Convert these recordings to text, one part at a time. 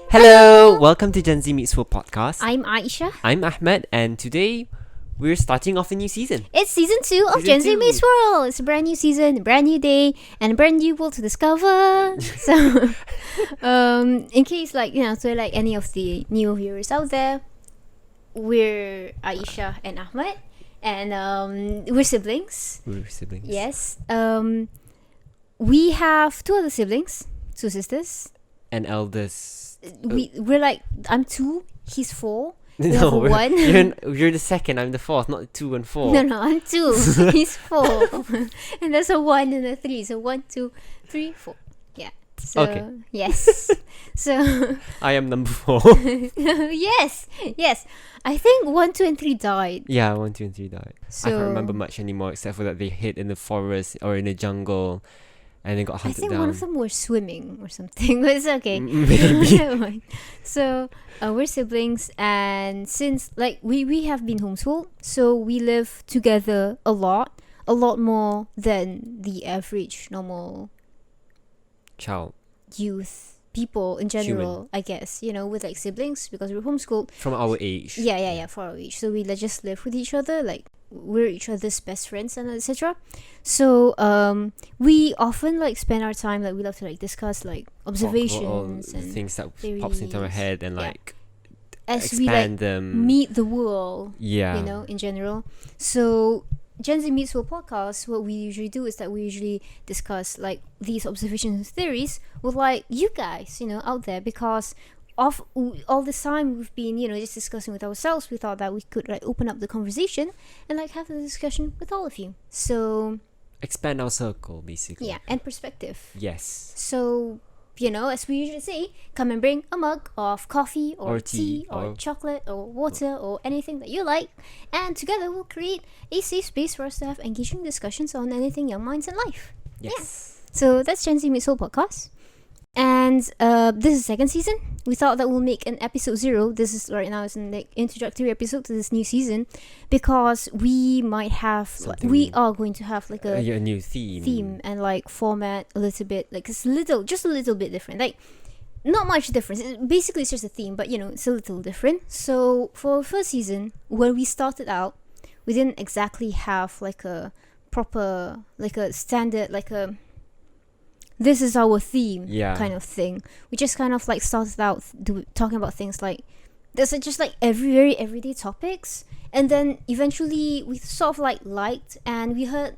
Hello, welcome to Gen Z Meets World podcast. I'm Aeshah. I'm Ahmad, and today we're starting off a new season. It's season 2 of Gen Z Meets World. It's a brand new season, a brand new day, and a brand new world to discover. So, in case any of the new viewers out there, we're Aeshah and Ahmad, and we're siblings. We're siblings. Yes. We have 2 other siblings, 2 sisters. And eldest. We're like, I'm 2, he's 4. No, one. You're the second. I'm the fourth, not 2 and 4. No, I'm 2. He's 4. And there's a 1 and a 3. So 1, 2, 3, 4. Yeah. So, okay. Yes. So I am number 4. yes. I think 1, 2, and 3 died. Yeah, 1, 2, and 3 died. So, I can't remember much anymore except for that they hid in the forest or in the jungle, and they got hunted down. I think one of them were swimming or something, but it's okay. Maybe. Never mind. So we're siblings, and since we have been homeschooled, so we live together a lot more than the average normal Child. youth people in general. Human. I guess, with like siblings, because we're homeschooled. From our age. Yeah, for our age. So we just live with each other, like we're each other's best friends and etc. So we often spend our time, we love to discuss observations and things that theories. pops into our head and as expand we them. meet the world. Yeah. In general. So Gen Z Meets World podcast, what we usually do is that we usually discuss these observations and theories with you guys, out there, because of all this time we've been, just discussing with ourselves. We thought that we could open up the conversation and have the discussion with all of you. So expand our circle, basically. yeah, and perspective. Yes. So, as we usually say, come and bring a mug of coffee or tea or chocolate or water or anything that you like, and together we'll create a safe space for us to have engaging discussions on anything young minds in life. Yes. Yeah. So that's Gen Z Meets World podcast. And this is the 2nd season. We thought that we'll make an episode 0. This is right now, it's an introductory episode to this new season, because we might have we are going to have a new theme and format a little bit, just a little bit different. Not much difference. Basically, it's just a theme, but it's a little different. So for our first season, when we started out, we didn't exactly have a proper a standard this is our theme kind of thing. We just kind of started out talking about things there's just very everyday topics, and then eventually we sort of liked, and we heard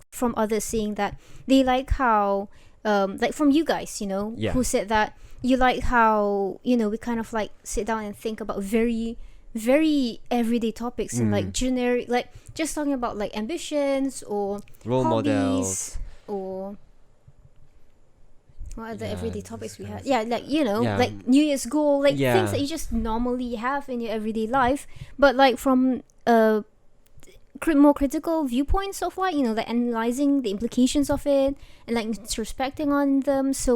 from others saying that they like how from you guys, who said that you like how we kind of sit down and think about very very everyday topics and generic, just talking about ambitions or role hobbies models or what are the everyday topics we had? New Year's goal, things that you just normally have in your everyday life, but from more critical viewpoints of analyzing the implications of it and introspecting on them. So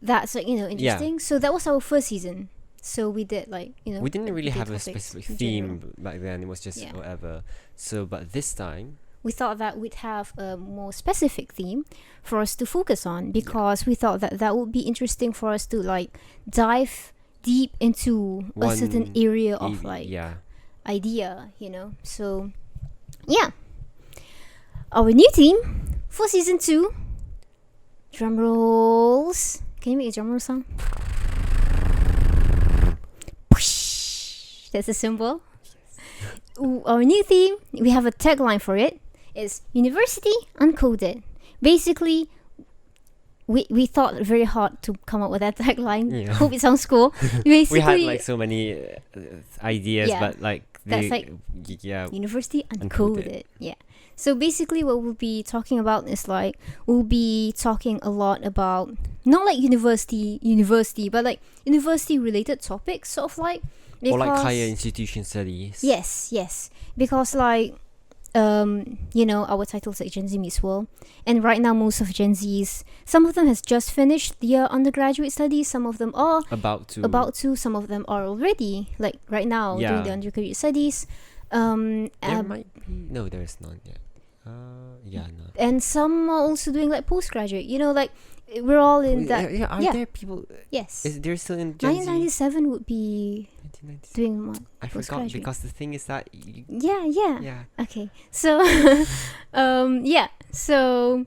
that's interesting. So that was our first season. So we did we didn't really have a specific theme general. back then. It was just whatever. So but this time we thought that we'd have a more specific theme for us to focus on, because we thought that would be interesting for us to dive deep into a certain area of idea, So yeah, our new theme for season 2. Drum rolls. Can you make a drum roll sound? That's a symbol. Our new theme, we have a tagline for it. Is University Uncoded. Basically, we thought very hard to come up with that tagline. Yeah. Hope it sounds cool. Basically, we had so many ideas, but that's University Uncoded. Yeah. So basically, what we'll be talking about is we'll be talking a lot about not university, but university related topics, sort of or higher institution studies. Yes, because our title's Gen Z Meets World, and right now most of Gen Zs, some of them has just finished their undergraduate studies, some of them are about to, some of them are already right now doing the undergraduate studies. There might be, no, there is none yet. Yeah, no. And some are also doing like postgraduate. You know, like we're all in that. Are yeah. there people? Yes. Is there still in Gen Z? 1997 would be 1990s. doing what? I forgot postgraduate. because the thing is that Yeah. Okay. So, yeah. So,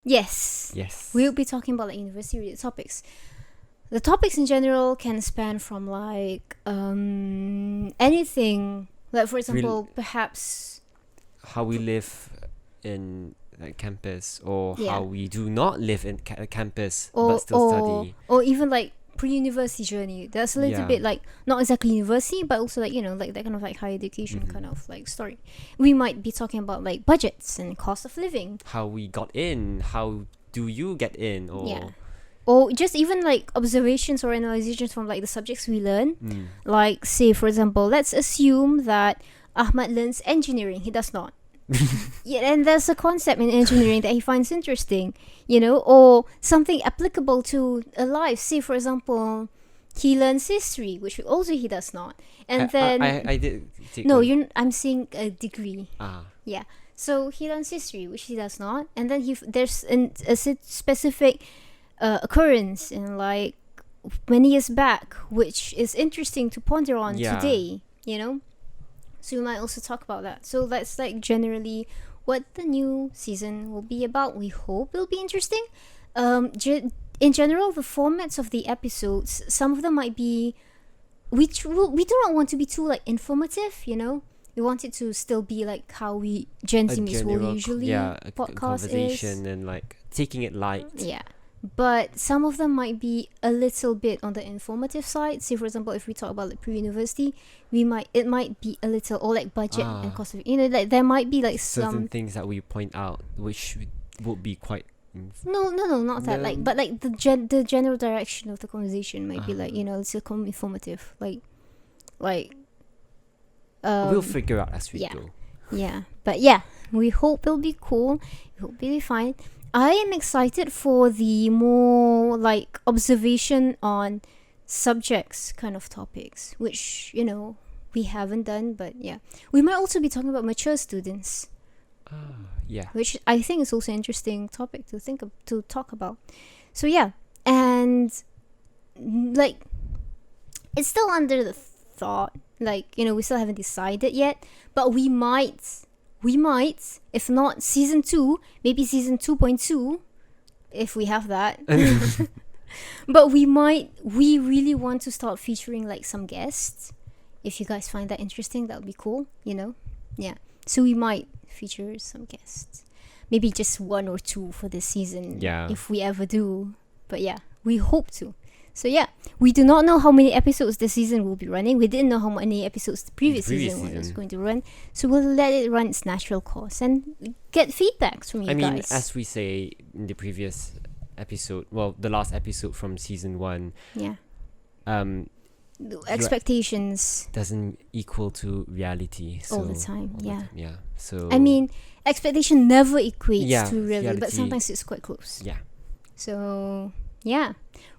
yes. We'll be talking about like university related topics. The topics in general can span from like anything. Like for example, perhaps how we live in campus, or Yeah. how we do not live in campus or but still study. or even like pre-university journey. That's a little Yeah. bit like not exactly university, but also like, you know, like that kind of like higher education Mhm. kind of like story. We might be talking about like budgets and cost of living. How we got in, how do you get in, or Yeah. Or just even like observations or analyzations from like the subjects we learn. Like say for example, let's assume that Ahmad learns engineering. He does not. Yeah, and there's a concept in engineering that he finds interesting, you know, or something applicable to a life. Say for example, he learns history, which also he does not. And then I did take no, one. I'm saying a degree. Yeah. So he learns history, which he does not, and then there's a specific occurrence in like many years back, which is interesting to ponder on Yeah. today, you know. So we might also talk about that. So that's like generally what the new season will be about. We hope it'll be interesting. In general, the formats of the episodes, some of them might be, we do not want to be too like informative, you know. We want it to still be like how we Gen Z meets will usually a podcast conversation is. and like taking it light. Yeah. But some of them might be a little bit on the informative side. Say for example, if we talk about like pre-university, it might be a little, or like budget and cost of, you know, like there might be like certain some things that we point out which would be quite no, not that, like, but like the general direction of the conversation might be like, you know, it's a informative, like we'll figure out as we yeah. go. Yeah, but yeah, we hope it'll be cool. We hope it'll be fine. I am excited for the more like observation on subjects kind of topics, which, you know, we haven't done, but yeah. We might also be talking about mature students, Yeah. which I think is also an interesting topic to talk about. So yeah, and like it's still under the thought, like, you know, we still haven't decided yet, but we might, if not season 2, maybe season 2.2, if we have that. But we really want to start featuring like some guests. If you guys find that interesting, that would be cool, you know. Yeah, so we might feature some guests, maybe just 1 or 2 for this season, if we ever do. But yeah, we hope to. So yeah, we do not know how many episodes this season will be running. We didn't know how many episodes the previous season was going to run. So we'll let it run its natural course and get feedbacks from you guys. I mean, as we say in the previous episode, well, the last episode from season 1, expectations doesn't equal to reality. So all the time. Yeah. So I mean, expectation never equates to reality, but sometimes it's quite close. Yeah. So yeah,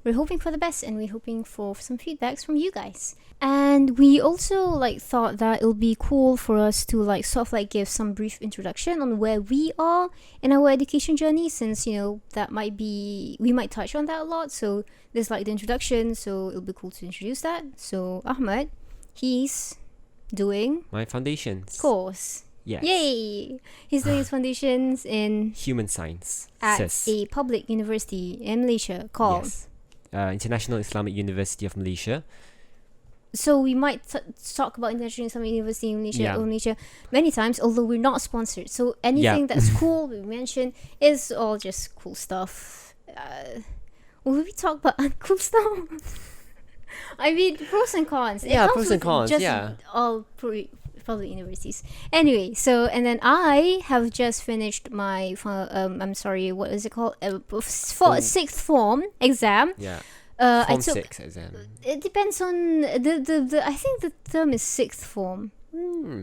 we're hoping for the best, and we're hoping for some feedbacks from you guys. And we also like thought that it'll be cool for us to like sort of like give some brief introduction on where we are in our education journey, since, you know, that might be, we might touch on that a lot. So there's like the introduction, so it'll be cool to introduce that. So Ahmad, he's doing my foundations course. Yes. Yay! He's doing his foundations in human science at CIS. a public university in Malaysia called International Islamic University of Malaysia. So we might talk about International Islamic University in Malaysia, many times, although we're not sponsored. So anything that's cool we mention is all just cool stuff. Will we talk about uncool stuff? I mean, pros and cons. Pros and cons. All public universities. Anyway, so, and then I have just finished my I'm sorry, what is it called? Sixth form exam. Yeah. Form 6 exam. It depends on the I think the term is sixth form.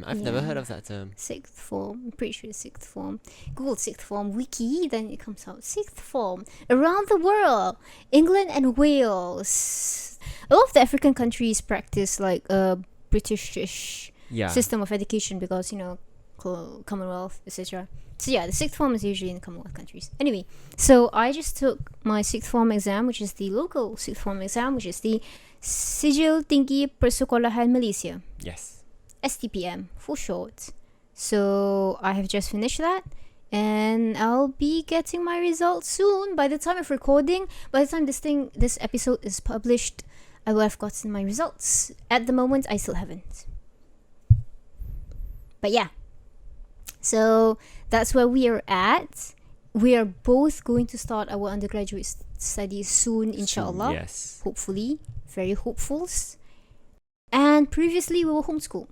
I've never heard of that term. Sixth form. I'm pretty sure it's sixth form. Google sixth form wiki, then it comes out. Sixth form around the world, England and Wales. A lot of the African countries practice like a Britishish system of education because, you know, Commonwealth, etc. So yeah, the sixth form is usually in the Commonwealth countries. Anyway, so I just took my sixth form exam, which is the local sixth form exam, which is the Sijil Tinggi Persekolahan Malaysia. Yes. STPM for short. So I have just finished that, and I'll be getting my results soon. By the time of recording, by the time this episode is published, I will have gotten my results. At the moment, I still haven't. But yeah, so that's where we are at. We are both going to start our undergraduate studies soon, inshallah. Yes. Hopefully, very hopefuls. And previously, we were homeschooled.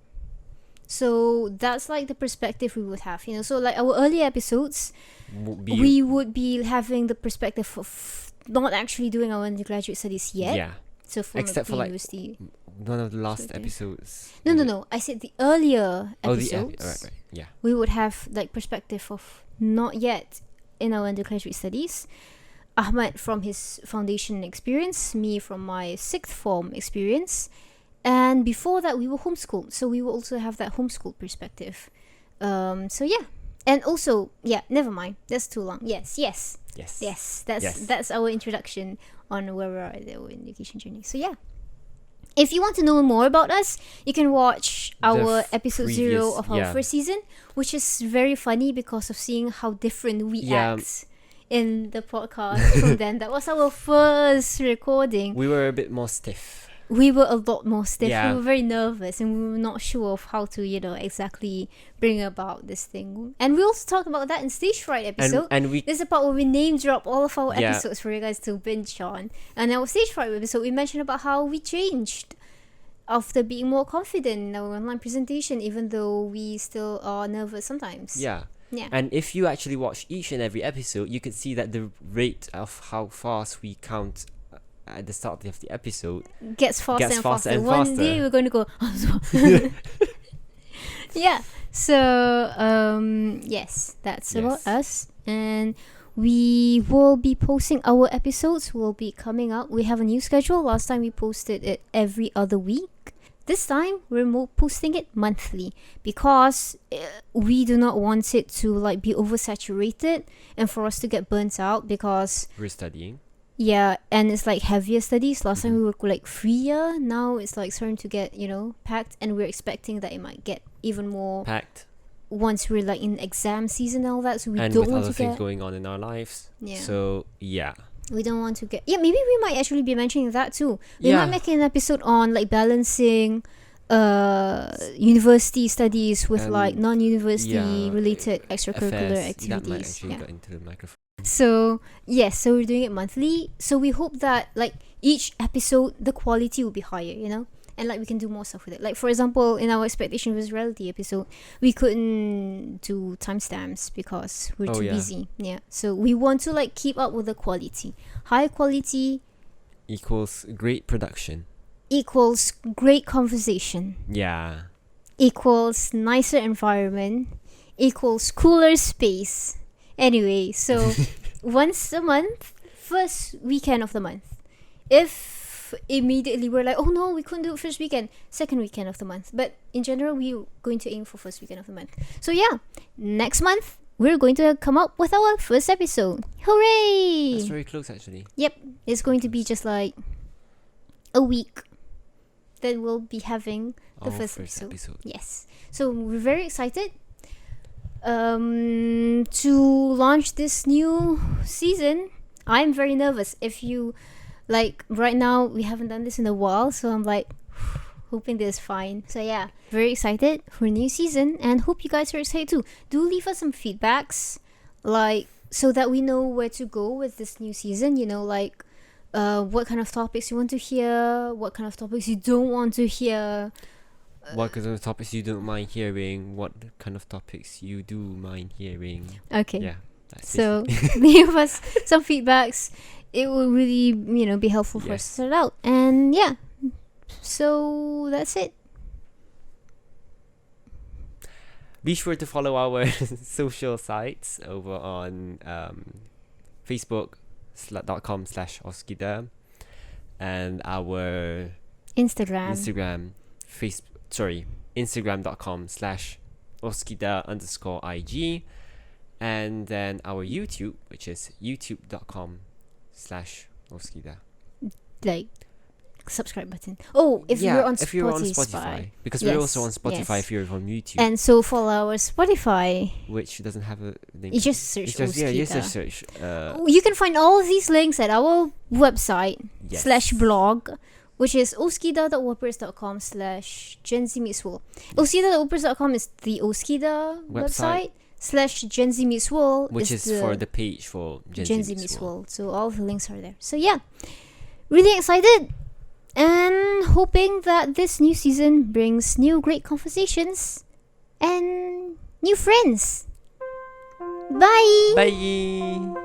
So that's like the perspective we would have, you know. So like our early episodes, we would be having the perspective of not actually doing our undergraduate studies yet. Yeah. So from except for like university. one of the last episodes. No. I said the earlier episodes. Right. Yeah. We would have like perspective of not yet in our undergraduate studies. Ahmad from his foundation experience, me from my sixth form experience. And before that, we were homeschooled, so we will also have that homeschool perspective. So yeah, and also never mind. That's too long. Yes. That's our introduction on where we are in our education journey. So yeah, if you want to know more about us, you can watch our episode 0 of our first season, which is very funny because of seeing how different we act in the podcast from then. That was our first recording. We were a bit more stiff. We were a lot more stiff. Yeah. We were very nervous, and we were not sure of how to, exactly bring about this thing. And we also talk about that in Stage Fright episode. And we this is the part where we name drop all of our episodes for you guys to binge on. And our Stage Fright episode, we mentioned about how we changed after being more confident in our online presentation, even though we still are nervous sometimes. Yeah. Yeah. And if you actually watch each and every episode, you can see that the rate of how fast we count at the start of the episode gets faster and faster. One One day we're going to go yeah, so yes, that's about us. And we will be posting our episodes, will be coming up. We have a new schedule. Last time we posted it every other week. This time we're posting it monthly because we do not want it to like be oversaturated and for us to get burnt out because we're studying. Yeah, and it's like heavier studies. Last time we were like freer. Now it's like starting to get, packed, and we're expecting that it might get even more packed once we're like in exam season and all that. So we and don't with want other to things get going on in our lives. Yeah. So yeah. We don't want to get maybe we might actually be mentioning that too. We might make an episode on like balancing university studies with like non-university related extracurricular activities. That might actually get into the microphone. So yes, so we're doing it monthly. So we hope that like each episode the quality will be higher, and like we can do more stuff with it. Like for example, in our expectation versus reality episode, we couldn't do timestamps because we're too busy. Yeah. So we want to like keep up with the quality. High quality equals great production. Equals great conversation. Yeah. Equals nicer environment. Equals cooler space. Anyway, so once a month, first weekend of the month. If immediately we're like, oh no, we couldn't do it first weekend, second weekend of the month. But in general, we're going to aim for first weekend of the month. So yeah, next month, we're going to come up with our first episode. Hooray! That's very close actually. Yep, it's going to be just like a week that we'll be having the first episode. Yes. So we're very excited to launch this new season. I'm very nervous. If you like right now we haven't done this in a while, so I'm like hoping this is fine. So yeah, very excited for a new season and hope you guys are excited too. Do leave us some feedbacks like so that we know where to go with this new season, like what kind of topics you want to hear, what kind of topics you don't want to hear. What kind of topics you don't mind hearing? What kind of topics you do mind hearing? Okay. Yeah. So leave us some feedbacks. It will really, be helpful for us to start out. And yeah, so that's it. Be sure to follow our social sites over on Facebook.com/Oskida and our Instagram. Instagram.com/. Oskida_IG, and then our YouTube, which is youtube.com/Oskida. Like, subscribe button. Oh, if you're on Spotify. Because Yes, we're also on Spotify yes. if you're on YouTube, And so follow our Spotify. which doesn't have a link. You just search It's just, yeah, you Oskida. just search. You can find all of these links at our website Yes. /blog, which is oskida.wordpress.com/Gen Z Meets World. Oskida.wordpress.com is the Oskida website /Gen Z Meets World, which is for the page for Gen Z Meets World. So all of the links are there. So yeah, really excited and hoping that this new season brings new great conversations and new friends. Bye. Bye.